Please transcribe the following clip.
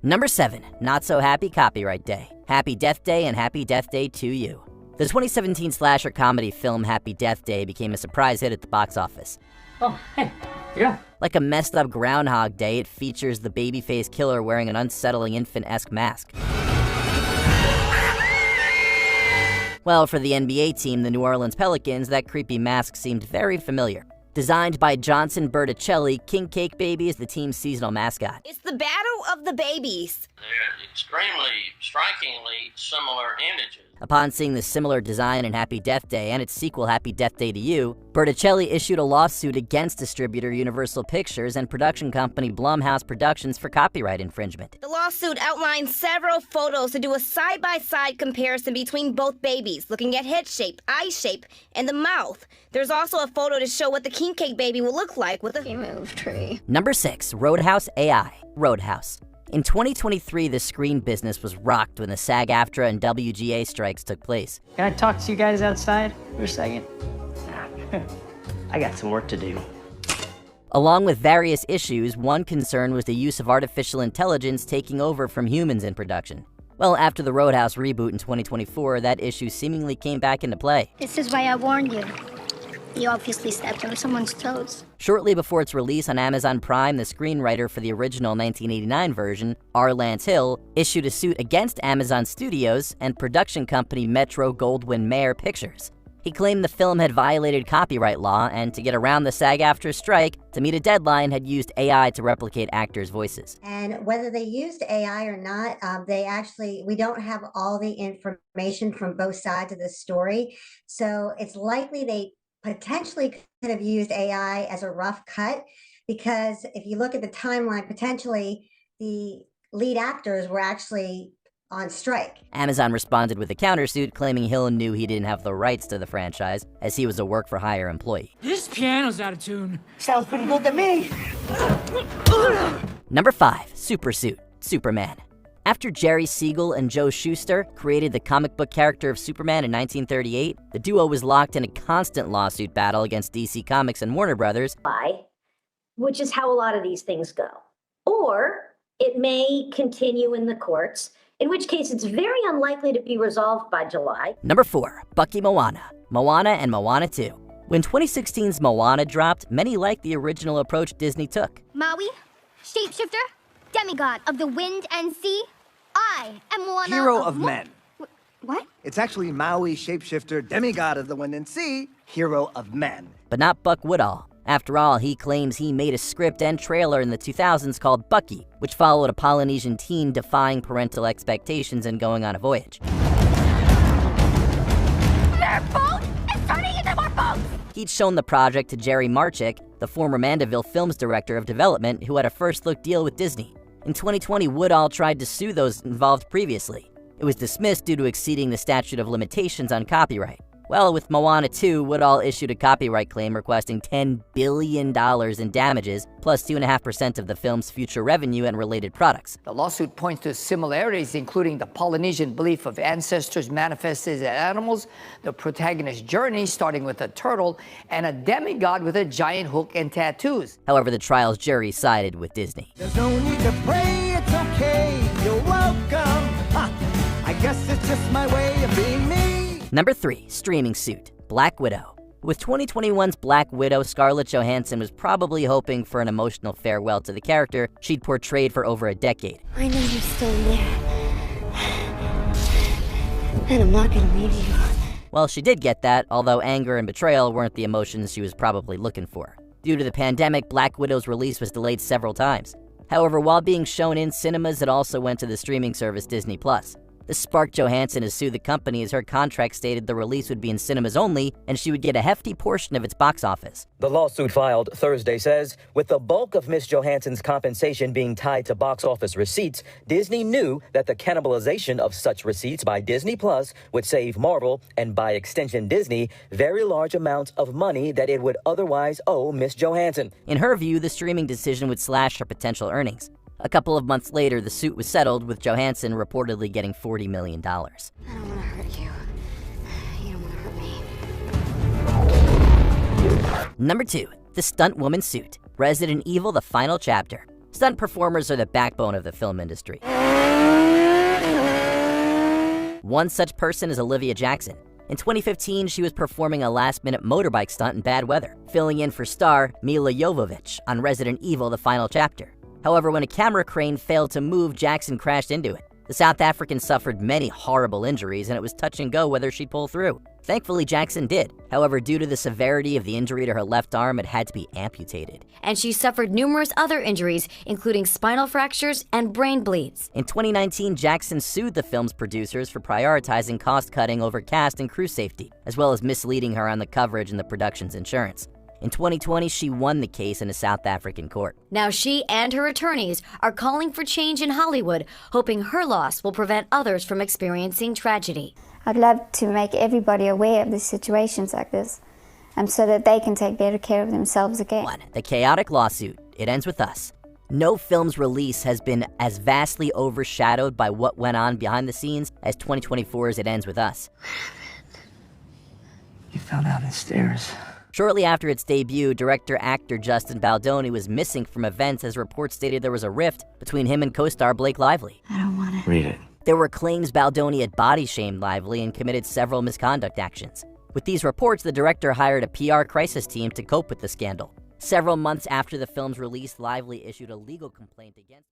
Number 7. Not So Happy Copyright Day. Happy Death Day and Happy Death Day to you. The 2017 slasher comedy film Happy Death Day became a surprise hit at the box office. Oh, hey, yeah. Like a messed up Groundhog Day, it features the babyface killer wearing an unsettling infant-esque mask. Well, for the NBA team, the New Orleans Pelicans, that creepy mask seemed very familiar. Designed by Johnson Berticelli, King Cake Baby is the team's seasonal mascot. It's the battle of the babies. They're extremely, strikingly similar images. Upon seeing the similar design in Happy Death Day and its sequel Happy Death Day to You, Berticelli issued a lawsuit against distributor Universal Pictures and production company Blumhouse Productions for copyright infringement. The lawsuit outlines several photos to do a side-by-side comparison between both babies, looking at head shape, eye shape, and the mouth. There's also a photo to show what the King Cake Baby will look like with a move tree. Number 6. Roadhouse AI. Roadhouse. In 2023, the screen business was rocked when the SAG-AFTRA and WGA strikes took place. Can I talk to you guys outside for a second? I got some work to do. Along with various issues, one concern was the use of artificial intelligence taking over from humans in production. Well, after the Roadhouse reboot in 2024, that issue seemingly came back into play. This is why I warned you. You obviously stepped on someone's toes. Shortly before its release on Amazon Prime, the screenwriter for the original 1989 version, R. Lance Hill, issued a suit against Amazon Studios and production company Metro-Goldwyn-Mayer Pictures. He claimed the film had violated copyright law and, to get around the SAG-AFTRA strike, to meet a deadline, had used AI to replicate actors' voices. And whether they used AI or not, we don't have all the information from both sides of the story. So it's likely they potentially could have used AI as a rough cut, because if you look at the timeline, potentially the lead actors were actually on strike. Amazon responded with a countersuit, claiming Hill knew he didn't have the rights to the franchise, as he was a work-for-hire employee. This piano's out of tune. Sounds pretty good to me. Number 5. Supersuit. Superman. After Jerry Siegel and Joe Shuster created the comic book character of Superman in 1938, the duo was locked in a constant lawsuit battle against DC Comics and Warner Brothers, which is how a lot of these things go. Or it may continue in the courts, in which case it's very unlikely to be resolved by July. Number 4. Bucky Moana. Moana and Moana 2. When 2016's Moana dropped, many liked the original approach Disney took. Maui, shapeshifter, demigod of the wind and sea. I am one Hero of men. What? It's actually Maui, shapeshifter, demigod of the wind and sea, hero of men. But not Buck Woodall. After all, he claims he made a script and trailer in the 2000s called Bucky, which followed a Polynesian teen defying parental expectations and going on a voyage. Their boat is turning into more boats! He'd shown the project to Jerry Marchik, the former Mandeville Films Director of Development, who had a first-look deal with Disney. In 2020, Woodall tried to sue those involved previously. It was dismissed due to exceeding the statute of limitations on copyright. Well, with Moana 2, Woodall issued a copyright claim requesting $10 billion in damages, plus 2.5% of the film's future revenue and related products. The lawsuit points to similarities, including the Polynesian belief of ancestors manifested as animals, the protagonist's journey starting with a turtle, and a demigod with a giant hook and tattoos. However, the trial's jury sided with Disney. There's no need to pray, it's okay, you're welcome. I guess it's just my way of being me. Number 3. Streaming suit. Black Widow. With 2021's Black Widow, Scarlett Johansson was probably hoping for an emotional farewell to the character she'd portrayed for over a decade. I know you're still there. And I'm not gonna leave you. Well, she did get that, although anger and betrayal weren't the emotions she was probably looking for. Due to the pandemic, Black Widow's release was delayed several times. However, while being shown in cinemas, it also went to the streaming service Disney+. This sparked Johansson to sue the company, as her contract stated the release would be in cinemas only, and she would get a hefty portion of its box office. The lawsuit filed Thursday says, with the bulk of Ms. Johansson's compensation being tied to box office receipts, Disney knew that the cannibalization of such receipts by Disney Plus would save Marvel, and by extension Disney, very large amounts of money that it would otherwise owe Ms. Johansson. In her view, the streaming decision would slash her potential earnings. A couple of months later, the suit was settled, with Johansson reportedly getting $40 million. I don't want to hurt you. You don't want to hurt me. Number 2. The Stunt Woman Suit. Resident Evil: The Final Chapter. Stunt performers are the backbone of the film industry. One such person is Olivia Jackson. In 2015, she was performing a last-minute motorbike stunt in bad weather, filling in for star Milla Jovovich on Resident Evil: The Final Chapter. However, when a camera crane failed to move, Jackson crashed into it. The South African suffered many horrible injuries, and it was touch and go whether she'd pull through. Thankfully, Jackson did. However, due to the severity of the injury to her left arm, it had to be amputated. And she suffered numerous other injuries, including spinal fractures and brain bleeds. In 2019, Jackson sued the film's producers for prioritizing cost-cutting over cast and crew safety, as well as misleading her on the coverage and the production's insurance. In 2020, she won the case in a South African court. Now she and her attorneys are calling for change in Hollywood, hoping her loss will prevent others from experiencing tragedy. I'd love to make everybody aware of these situations like this, so that they can take better care of themselves again. 1. The chaotic lawsuit. It ends with us. No film's release has been as vastly overshadowed by what went on behind the scenes as 2024's It Ends With Us. You fell down the stairs. Shortly after its debut, director-actor Justin Baldoni was missing from events as reports stated there was a rift between him and co-star Blake Lively. I don't want to Read it. There were claims Baldoni had body-shamed Lively and committed several misconduct actions. With these reports, the director hired a PR crisis team to cope with the scandal. Several months after the film's release, Lively issued a legal complaint against